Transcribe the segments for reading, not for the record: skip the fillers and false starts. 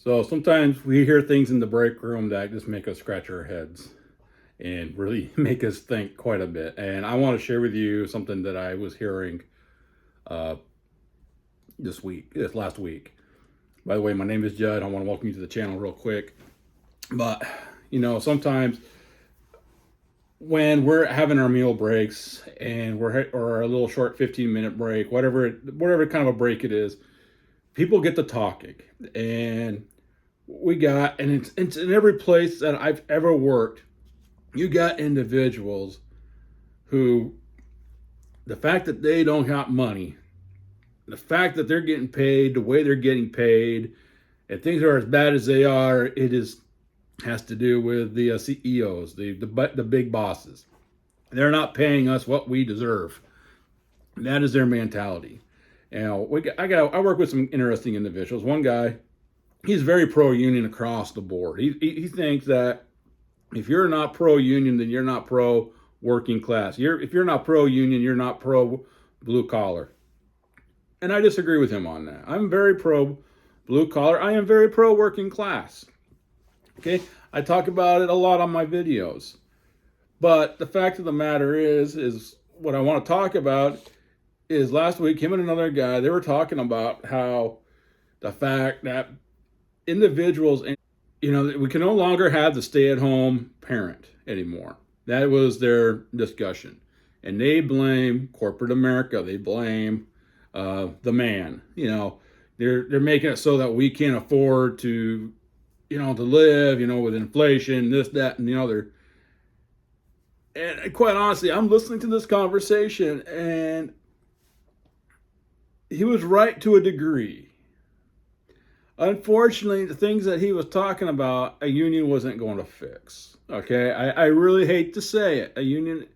So sometimes we hear things in the break room that just make us scratch our heads and really make us think quite a bit. And I want to share with you something that I was hearing uh, this last week. By the way, my name is Judd. I want to welcome you to the channel real quick. But sometimes when we're having our meal breaks and or a little short 15-minute break, whatever kind of a break it is, people get to talking, and it's in every place that I've ever worked. You got individuals who, the fact that they don't have money, the fact that they're getting paid the way they're getting paid, and things are as bad as they are, has to do with the CEOs, the big bosses. They're not paying us what we deserve. That is their mentality. I work with some interesting individuals. One guy, he's very pro-union across the board. He thinks that if you're not pro-union, then you're not pro-working class. If you're not pro-union, you're not pro-blue collar. And I disagree with him on that. I'm very pro-blue collar. I am very pro-working class. Okay, I talk about it a lot on my videos. But the fact of the matter is what I want to talk about is last week, him and another guy, they were talking about how the fact that individuals, we can no longer have the stay-at-home parent anymore. That was their discussion. And they blame corporate America. They blame the man. They're making it so that we can't afford to live, with inflation, this, that, and the other. And quite honestly, I'm listening to this conversation, and he was right to a degree. Unfortunately, the things that he was talking about, a union wasn't going to fix. Okay, I really hate to say it. A union,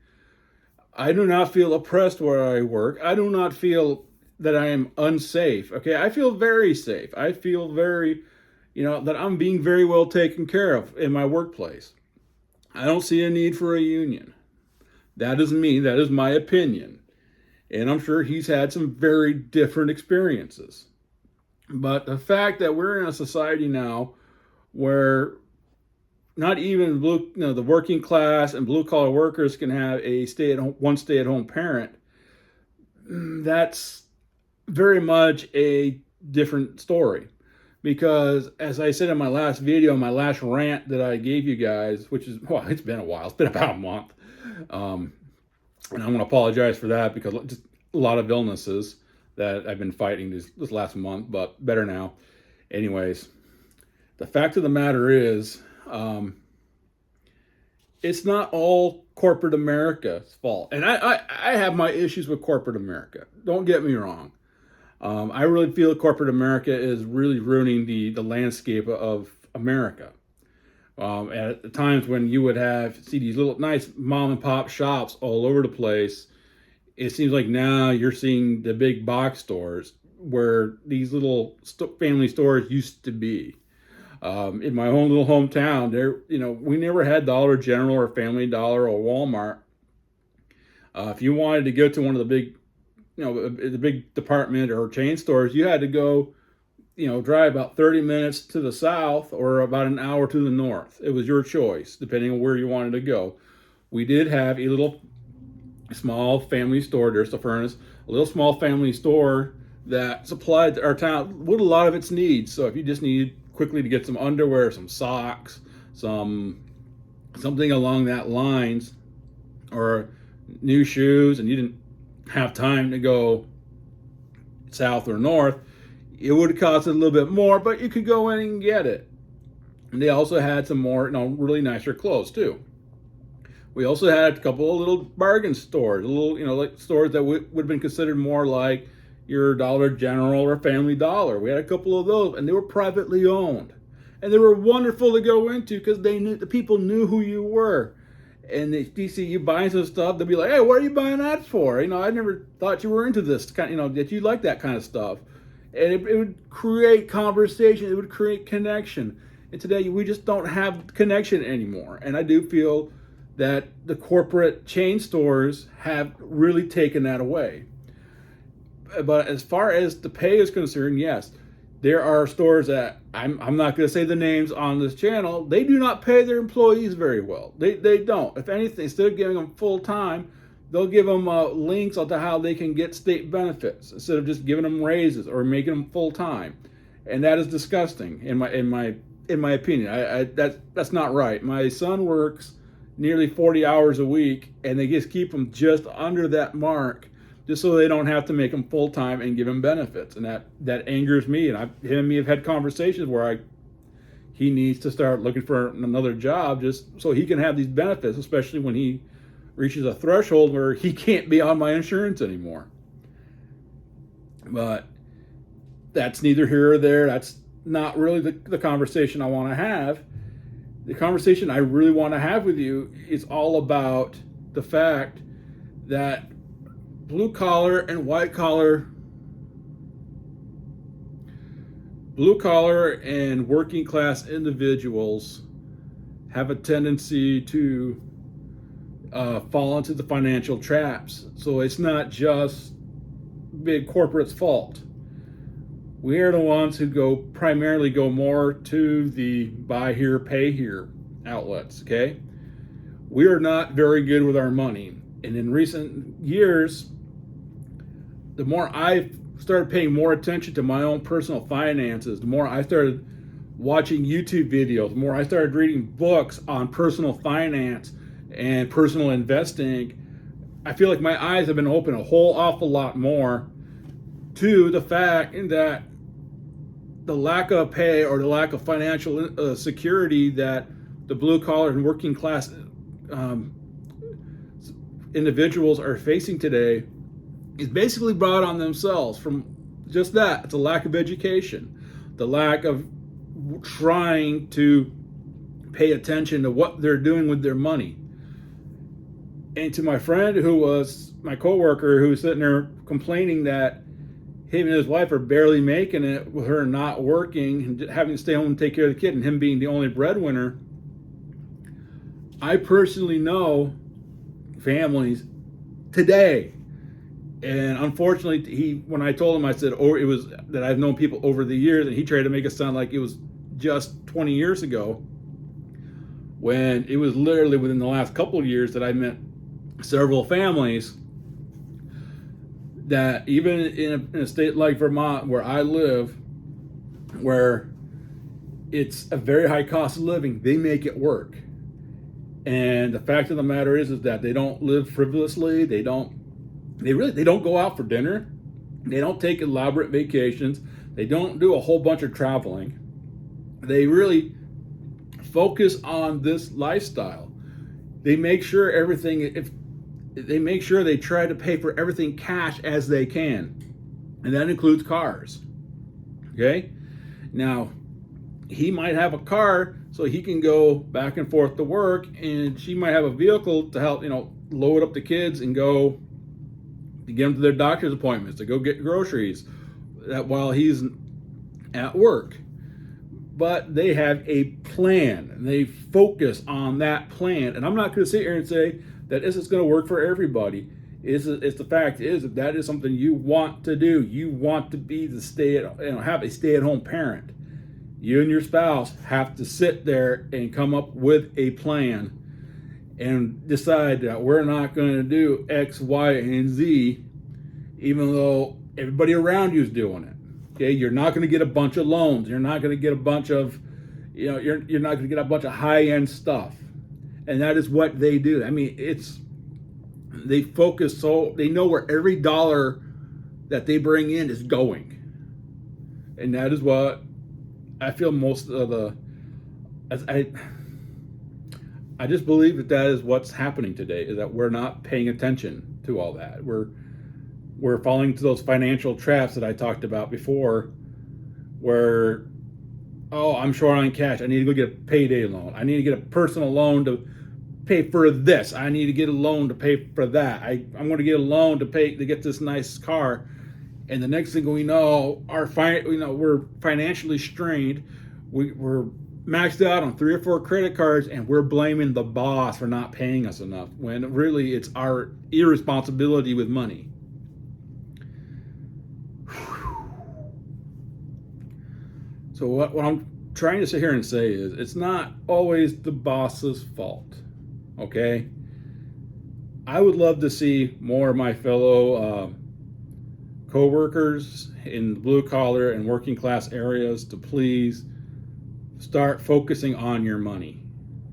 I do not feel oppressed where I work. I do not feel that I am unsafe. Okay, I feel very safe. I feel very, that I'm being very well taken care of in my workplace. I don't see a need for a union. That is me. That is my opinion. And I'm sure he's had some very different experiences. But the fact that we're in a society now where not even the working class and blue collar workers can have one stay-at-home parent, that's very much a different story. Because as I said in my last video, my last rant that I gave you guys, which is, it's been a while. It's been about a month. And I want to apologize for that because just a lot of illnesses that I've been fighting this last month, but better now. Anyways, the fact of the matter is, it's not all corporate America's fault. And I have my issues with corporate America. Don't get me wrong. I really feel corporate America is really ruining the landscape of America. At the times when you would see these little nice mom and pop shops all over the place, it seems like now you're seeing the big box stores where these little family stores used to be. In my own little hometown, we never had Dollar General or Family Dollar or Walmart. If you wanted to go to one of the big, the big department or chain stores, you had to go, drive about 30 minutes to the south or about an hour to the north. It was your choice, depending on where you wanted to go. We did have a little small family store, there's the furnace, a little small family store that supplied our town with a lot of its needs. So if you just needed quickly to get some underwear, some socks, something along that lines, or new shoes, and you didn't have time to go south or north, it would cost a little bit more, but you could go in and get it. And they also had some more, really nicer clothes too. We also had a couple of little bargain stores, like stores that would have been considered more like your Dollar General or Family Dollar. We had a couple of those, and they were privately owned. And they were wonderful to go into because the people knew who you were. And they see you buying some stuff, they'll be like, hey, what are you buying that for? I never thought you were into this kind, that you like that kind of stuff. And it would create conversation, it would create connection. And today we just don't have connection anymore. And I do feel that the corporate chain stores have really taken that away. But as far as the pay is concerned, yes, There are stores that I'm not going to say the names on this channel. They do not pay their employees very well. They don't. If anything, instead of giving them full time, they'll give them links onto how they can get state benefits instead of just giving them raises or making them full time, and that is disgusting in my opinion. That's not right. My son works nearly 40 hours a week, and they just keep him just under that mark, just so they don't have to make him full time and give him benefits, and that angers me. And him and me have had conversations where he needs to start looking for another job just so he can have these benefits, especially when he reaches a threshold where he can't be on my insurance anymore. But that's neither here or there. That's not really the conversation I want to have. The conversation I really want to have with you is all about the fact that blue collar and white collar, blue collar and working class individuals have a tendency to fall into the financial traps. So it's not just big corporate's fault. We are the ones who primarily go more to the buy here, pay here outlets, okay? We are not very good with our money. And in recent years, the more I started paying more attention to my own personal finances, the more I started watching YouTube videos, the more I started reading books on personal finance and personal investing, I feel like my eyes have been opened a whole awful lot more to the fact that the lack of pay or the lack of financial security that the blue collar and working class individuals are facing today is basically brought on themselves from just that. It's a lack of education, the lack of trying to pay attention to what they're doing with their money. And to my friend who was my coworker, who was sitting there complaining that him and his wife are barely making it with her not working and having to stay home and take care of the kid, and him being the only breadwinner, I personally know families today. And unfortunately, when I told him, I said, it was that I've known people over the years, and he tried to make it sound like it was just 20 years ago, when it was literally within the last couple of years that I met several families that even in a state like Vermont, where I live, where it's a very high cost of living, they make it work. And the fact of the matter is that they don't live frivolously. They don't go out for dinner. They don't take elaborate vacations. They don't do a whole bunch of traveling. They really focus on this lifestyle. They make sure they try to pay for everything cash as they can. And that includes cars. Okay? Now, he might have a car so he can go back and forth to work, and she might have a vehicle to help, load up the kids and go to get them to their doctor's appointments, to go get groceries while he's at work. But they have a plan, and they focus on that plan. And I'm not going to sit here and say that this is going to work for everybody. It's the fact is that is something you want to do. You want to be have a stay-at-home parent. You and your spouse have to sit there and come up with a plan and decide that we're not going to do X, Y, and Z, even though everybody around you is doing it. Okay, you're not going to get a bunch of loans. You're not going to get a bunch of, you're not going to get a bunch of high-end stuff, and that is what they do. I mean, they focus they know where every dollar that they bring in is going, and that is what I feel most of I just believe that is what's happening today, is that we're not paying attention to all that. We're falling into those financial traps that I talked about before, where, I'm short on cash. I need to go get a payday loan. I need to get a personal loan to pay for this. I need to get a loan to pay for that. I'm going to get a loan to get this nice car. And the next thing we know, we're financially strained. We're maxed out on 3 or 4 credit cards, and we're blaming the boss for not paying us enough, when really it's our irresponsibility with money. So what I'm trying to sit here and say is it's not always the boss's fault. Okay? I would love to see more of my fellow co-workers in blue collar and working class areas to please start focusing on your money.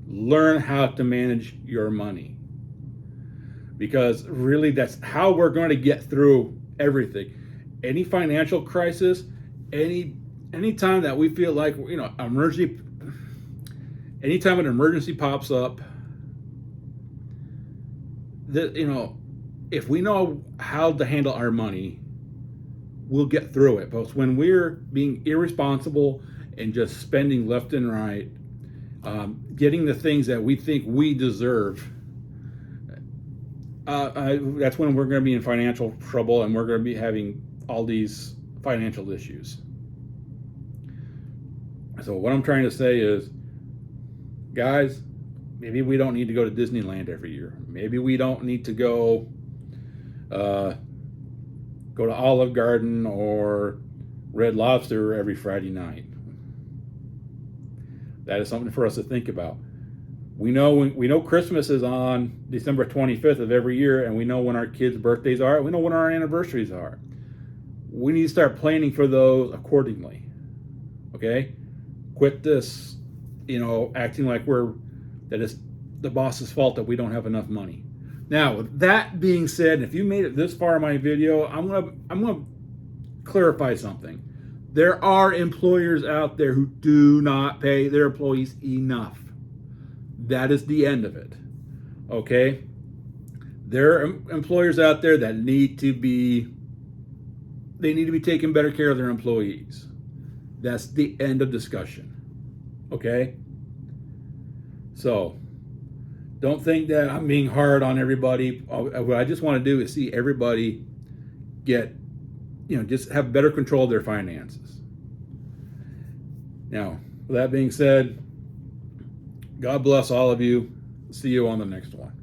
Learn how to manage your money. Because really that's how we're going to get through everything. Any financial crisis, any time that we feel like, anytime an emergency pops up, that, if we know how to handle our money, we'll get through it. But when we're being irresponsible and just spending left and right, getting the things that we think we deserve, that's when we're going to be in financial trouble and we're going to be having all these financial issues. So what I'm trying to say is, guys, maybe we don't need to go to Disneyland every year. Maybe we don't need to go to Olive Garden or Red Lobster every Friday night. That is something for us to think about. We know Christmas is on December 25th of every year, and we know when our kids' birthdays are. We know when our anniversaries are. We need to start planning for those accordingly. Okay? Quit this, acting like that it's the boss's fault that we don't have enough money. Now, with that being said, if you made it this far in my video, I'm gonna clarify something. There are employers out there who do not pay their employees enough. That is the end of it. Okay? There are employers out there that need to be taking better care of their employees. That's the end of discussion. Okay? So, don't think that I'm being hard on everybody. What I just want to do is see everybody just have better control of their finances. Now, with that being said, God bless all of you. See you on the next one.